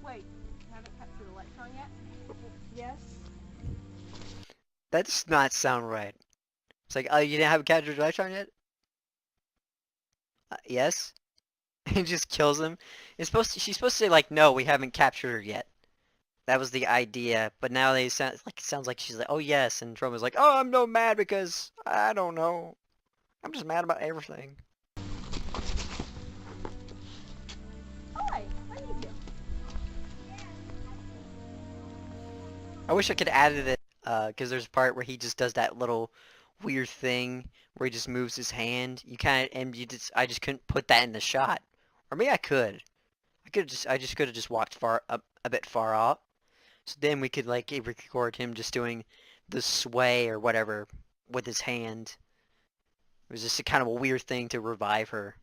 Wait, you haven't captured Electron yet? Yes. That does not sound right. It's like, oh, you didn't have a captured Electron yet? Yes? He just kills him. She's supposed to say like, no, we haven't captured her yet. That was the idea, but now it sounds like she's like, oh yes, and Troma's like, oh, I'm no mad because, I don't know. I'm just mad about everything. Hi, I need you. I wish I could have added it, because there's a part where he just does that little weird thing where he just moves his hand. I just couldn't put that in the shot. Or maybe I could. I just could have just walked a bit far off. So then we could like record him just doing the sway or whatever with his hand. It was just a kind of a weird thing to revive her.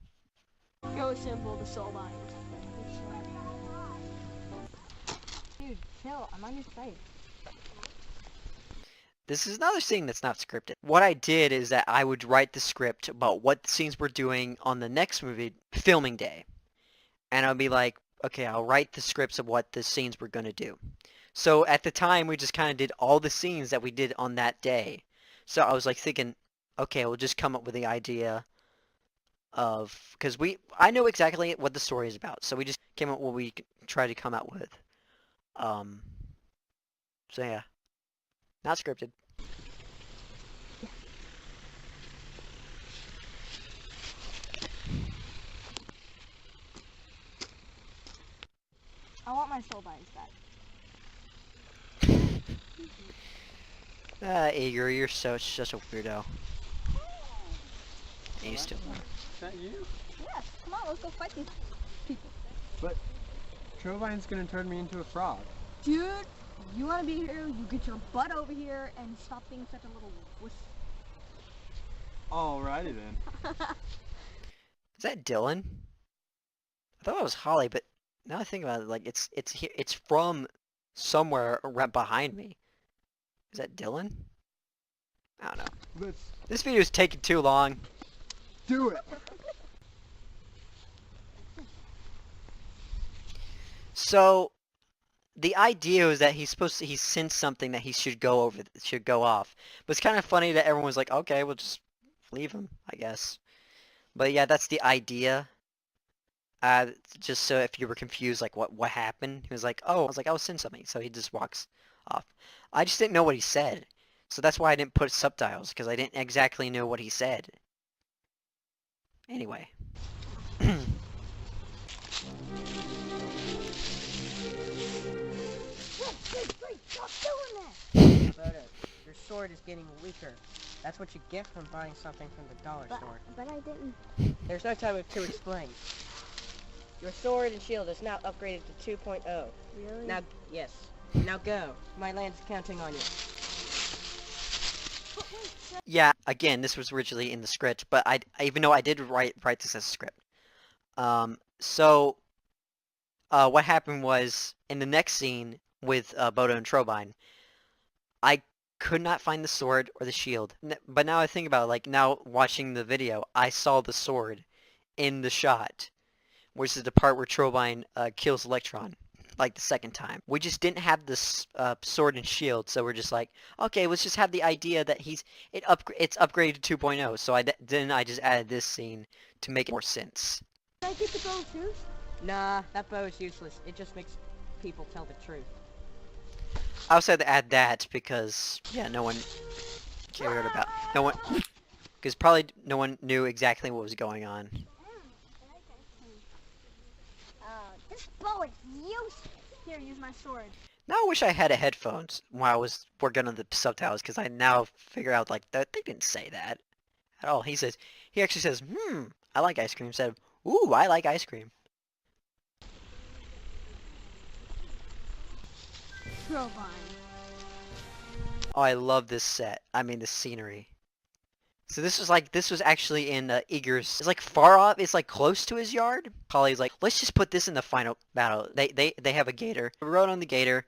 Go assemble the soul lines. Dude, chill. I'm on your side. This is another scene that's not scripted. What I did is that I would write the script about what the scenes we're doing on the next movie, filming day. And I'll be like, okay, I'll write the scripts of what the scenes we're going to do. So at the time, we just kind of did all the scenes that we did on that day. So I was like thinking, okay, we'll just come up with the idea of, because I know exactly what the story is about. So we just came up with what we tried to come out with. So yeah, not scripted. I want my soul lines back. Igor, you're such a weirdo. And you still are. Is that you? Yes, come on, let's go fight these people. But Trovine's gonna turn me into a frog. Dude, you want to be here, you get your butt over here and stop being such a little wuss. Alrighty then. Is that Dylan? I thought it was Holly, but now I think about it, like it's from somewhere right behind me. Is that Dylan? I don't know. Let's This video is taking too long. do it. So the idea is that he sensed something that he should go off. But it's kind of funny that everyone's like, okay, we'll just leave him, I guess. But yeah, that's the idea. Just so if you were confused, like what happened, he was like, oh, I was like, I was seeing something, so he just walks off. I just didn't know what he said, so that's why I didn't put subtitles, because I didn't exactly know what he said. Anyway. Stop doing that! Bodo, your sword is getting weaker. That's what you get from buying something from the dollar store. But I didn't. There's no time to explain. Your sword and shield is now upgraded to 2.0. Really? Now, yes. Now go. My land's counting on you. Yeah, again, this was originally in the script, but even though I did write this as a script. What happened was, in the next scene with Bodo and Trobine, I could not find the sword or the shield. But now I think about it, like, now watching the video, I saw the sword in the shot, which is the part where Trobine kills Electron, like the second time. We just didn't have this sword and shield, so we're just like, okay, let's just have the idea that it's upgraded to 2.0. So then I just added this scene to make it more sense. Did I get the bow too? Nah, that bow is useless. It just makes people tell the truth. I also had to add that because, yeah, no one cared about, because probably no one knew exactly what was going on. This bow is useless. Here, use my sword. Now I wish I had headphones while I was working on the subtitles, because I now figure out, like, that they didn't say that at all. He actually says, I like ice cream, instead of, ooh, I like ice cream. Turbine. Oh, I love this set. I mean, the scenery. So this was actually in Igor's. It's like far off. It's like close to his yard. Polly's like, let's just put this in the final battle. They have a gator. We rode on the gator,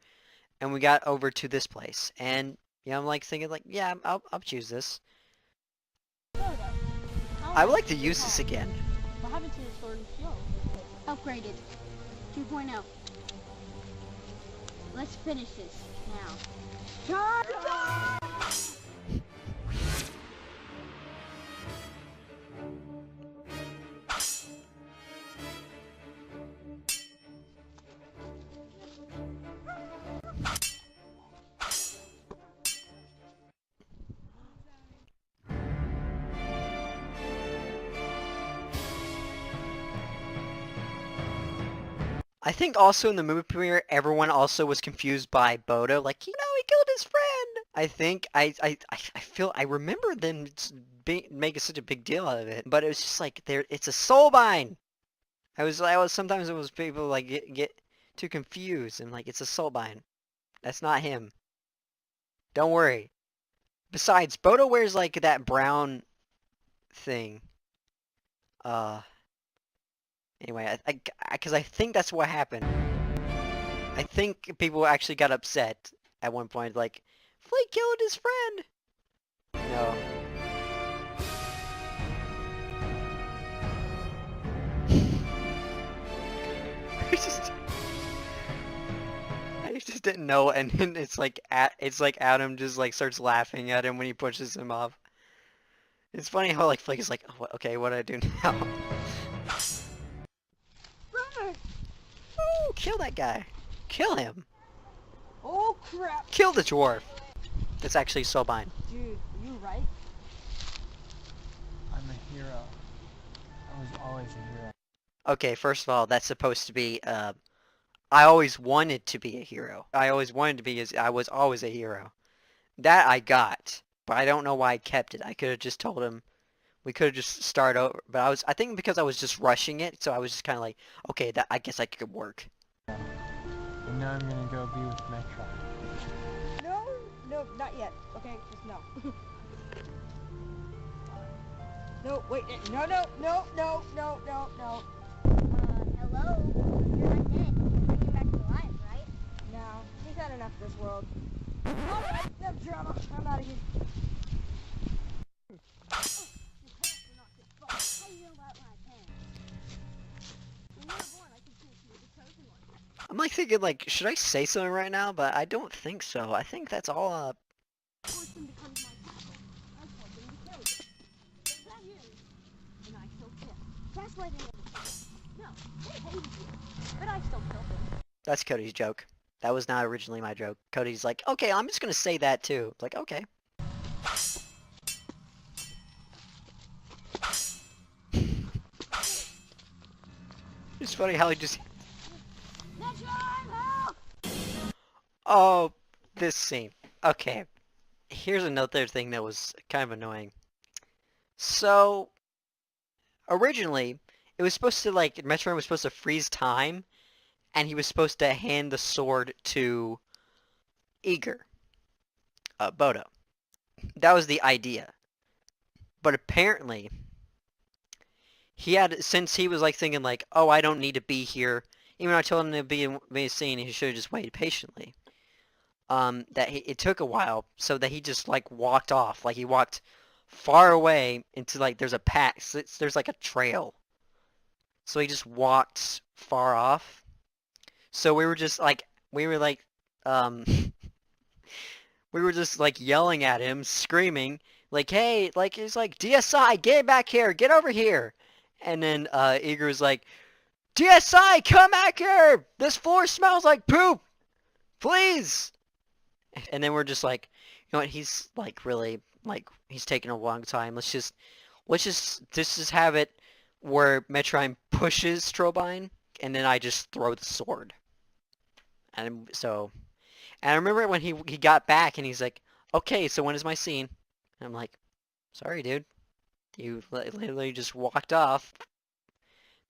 and we got over to this place. And I'm like thinking like, yeah, I'll choose this. I would like to use this again. What happened to the sword and shield? Upgraded. 2.0. Let's finish this now. I think also in the movie premiere, everyone also was confused by Bodo. Like, he killed his friend. I think I remember them making such a big deal out of it, but it was just like it's a soulbind. Sometimes it was people like get too confused and like it's a soulbind. That's not him. Don't worry. Besides, Bodo wears like that brown thing. Anyway, because I think that's what happened. I think people actually got upset at one point, like, Flake killed his friend! No. I just didn't know, and then it's like Adam just like starts laughing at him when he pushes him off. It's funny how like Flake is like, oh, okay, what do I do now? Ooh, kill that guy. Kill him. Oh crap! Kill the dwarf. That's actually Soulbind. Dude, you right? I'm a hero. I was always a hero. Okay, first of all, that's supposed to be, I always wanted to be a hero. I was always a hero. That I got, but I don't know why I kept it. I could have just told him, we could have just started over, but I think because I was just rushing it, so I was just kind of like, okay, I guess I could work. And now I'm gonna go be with Metron. No, not yet. Okay, just no. No, wait, no. Hello? You're not dead. You're bringing back to life, right? No, he's had enough of this world. Alright, no drama. I'm out of here. How do you know about my parents? When you were born, I could see you were the chosen one. I'm like thinking like, should I say something right now? But I don't think so. I think that's all Forced them to come to my castle. I told them to kill you. They got you, and I still kill. That's why they never killed you. No, they hated you, but I still killed them. That's Cody's joke. That was not originally my joke. Cody's like, okay, I'm just gonna say that too. It's like, okay. It's funny how he just... Oh, this scene. Okay. Here's another thing that was kind of annoying. So, originally, it was supposed to, like, Metroid was supposed to freeze time, and he was supposed to hand the sword to Igor. Bodo. That was the idea. But apparently, since he was, like, thinking, like, oh, I don't need to be here, even though I told him to be in a scene, he should have just waited patiently. It took a while, so that he just, like, walked off. Like, he walked far away into, like, there's a path, there's, like, a trail. So he just walked far off. So we were just, like, we were just, like, yelling at him, screaming, like, hey, like, it's like, DSI, get back here, get over here. And then, Igor was like, DSI, come back here! This floor smells like poop! Please! And then we're just like, you know what, he's like really, like, he's taking a long time. Let's just have it where Metroid pushes Strobine, and then I just throw the sword. And so, and I remember when he got back and he's like, okay, so when is my scene? And I'm like, sorry, dude. You literally just walked off.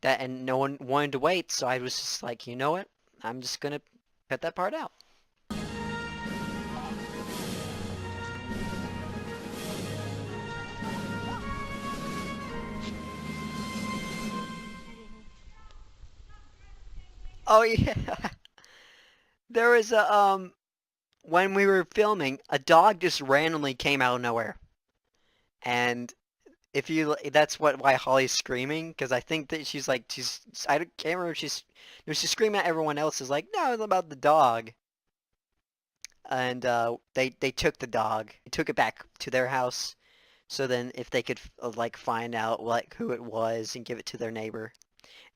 And no one wanted to wait, so I was just like, you know what? I'm just gonna cut that part out. Oh yeah. There was a when we were filming, a dog just randomly came out of nowhere. And if you that's why Holly's screaming, because I think that can't remember if she's screaming at everyone else is like, no, it's about the dog. And they took the dog. They took it back to their house. So then if they could like find out like who it was and give it to their neighbor.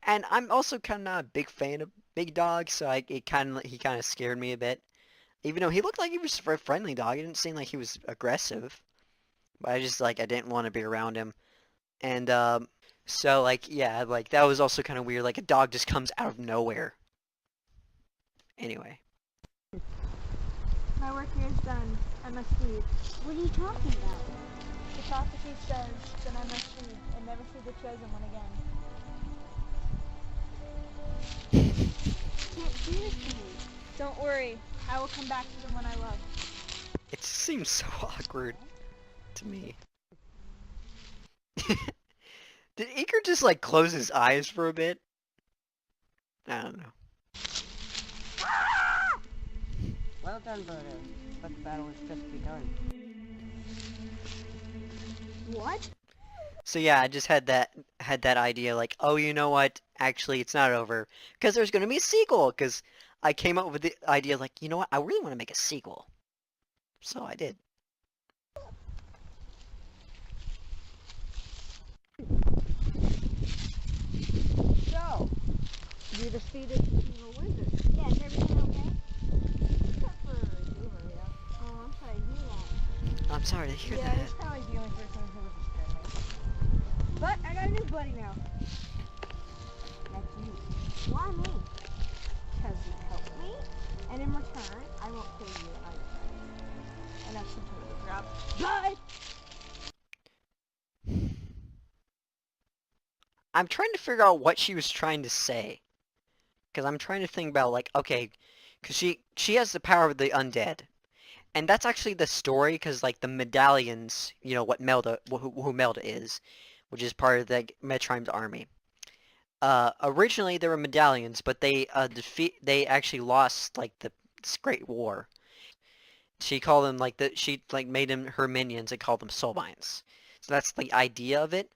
And I'm also kind of not a big fan of big dogs, so he kind of scared me a bit. Even though he looked like he was a friendly dog, it didn't seem like he was aggressive. But I just I didn't want to be around him. And so like yeah, like that was also kind of weird. Like a dog just comes out of nowhere. Anyway. My work here is done. I must leave. What are you talking about? The prophecy says that I must leave and never see the chosen one again. Can't do this to me. Don't worry. I will come back to the one I love. It seems so awkward to me. Did Iker just like close his eyes for a bit? I don't know. Well done, Bodo. But the battle has just begun. What? So yeah, I just had that idea like, oh, you know what? Actually, it's not over because there's going to be a sequel. Because I came up with the idea like, you know what? I really want to make a sequel. So I did. So, you defeated the evil wizard. Yeah, is everything okay? Except for you, Maria. Oh, I'm sorry to hear that. I'm sorry to hear Yeah, that. he's probably the only person who was experimenting. But I got a new buddy now. That's you. Why me? Because you helped me, and in return, I won't kill you and I return. And that's completely crap. Bye! I'm trying to figure out what she was trying to say. Because I'm trying to think about, like, okay, because she has the power of the undead. And that's actually the story, because, like, the medallions, you know, what Melda, who Melda is, which is part of the Metrime's army. Originally, there were medallions, but they actually lost, like, this great war. She called them, like, she made them her minions and called them soulbinds. So that's the idea of it.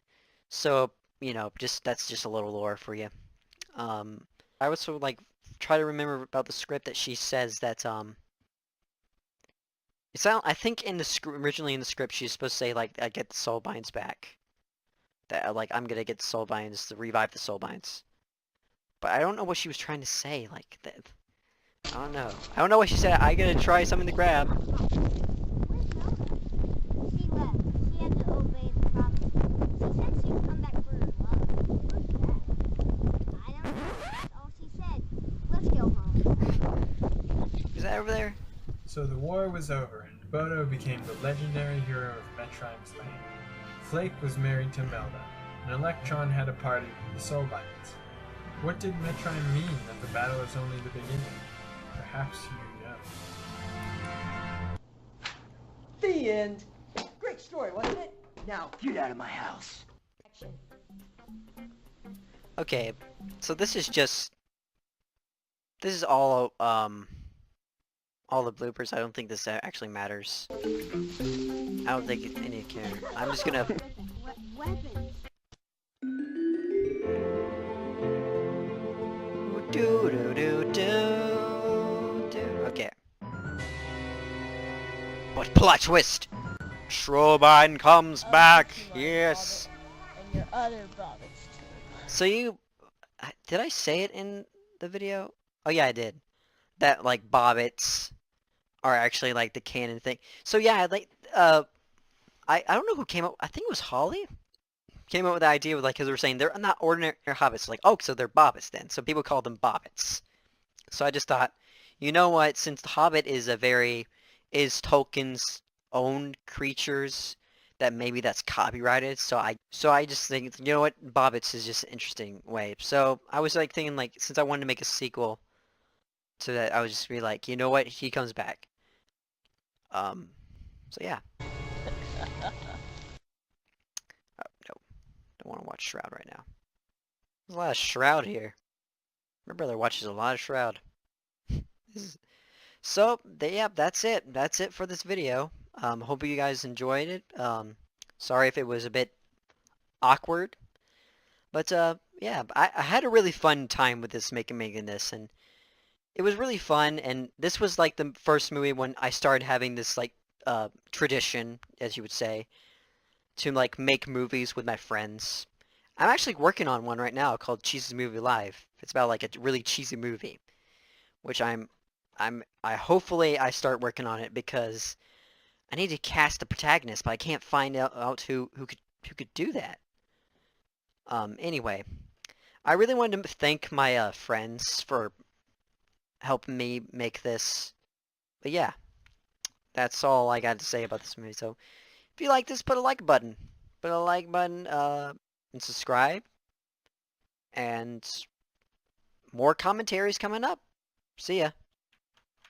So, you know, that's just a little lore for you. I also like try to remember about the script that she says that I think in the originally in the script she's supposed to say like I get the soulbinds back. That like I'm gonna get the soulbinds to revive the soulbinds. But I don't know what she was trying to say like that. I don't know. I don't know what she said. I gotta try something to grab. Where's Melda? She left. She had to obey the prophecy. She said she would come back for her love. Where's that? I don't know. That's all she said. Let's go home. Is that over there? So the war was over, and Bodo became the legendary hero of Metrime's land. Flake was married to Melda, and Electron had a party with the Soulbinds. What did Metrime mean that the battle is only the beginning? Perhaps you know. The end. Great story, wasn't it? Now, get out of my house. Okay, so this is all the bloopers. I don't think this actually matters. I don't think any care. I'm just gonna. Weapons. Do do do do do. Okay. But plot twist! Shrobine comes back. Yes. And your other bobbits too. So did I say it in the video? Oh yeah, I did. That like bobbits are actually like the canon thing. So yeah, like I don't know who came up. I think it was Holly. Came up with the idea with like because they were saying they're not ordinary hobbits. Like oh, so they're bobbits then. So people call them bobbits. So I just thought, you know what? Since the Hobbit is Tolkien's own creatures, that maybe that's copyrighted. So I just think, you know what? Bobbits is just an interesting way. So I was like thinking like since I wanted to make a sequel to that, I would just be like, you know what? He comes back. So yeah. Oh, no. Don't want to watch Shroud right now. There's a lot of Shroud here. My brother watches a lot of Shroud. So, yeah, that's it. That's it for this video. Hope you guys enjoyed it. Sorry if it was a bit awkward. But, yeah, I had a really fun time with this, making this, and it was really fun, and this was, like, the first movie when I started having this, like, tradition, as you would say, to, like, make movies with my friends. I'm actually working on one right now called Cheese's Movie Live. It's about, like, a really cheesy movie, which hopefully I start working on it because I need to cast the protagonist, but I can't find out who could do that. Anyway, I really wanted to thank my friends for helping me make this. But yeah, that's all I got to say about this movie. So if you like this, put a like button. And subscribe. And more commentaries coming up. See ya.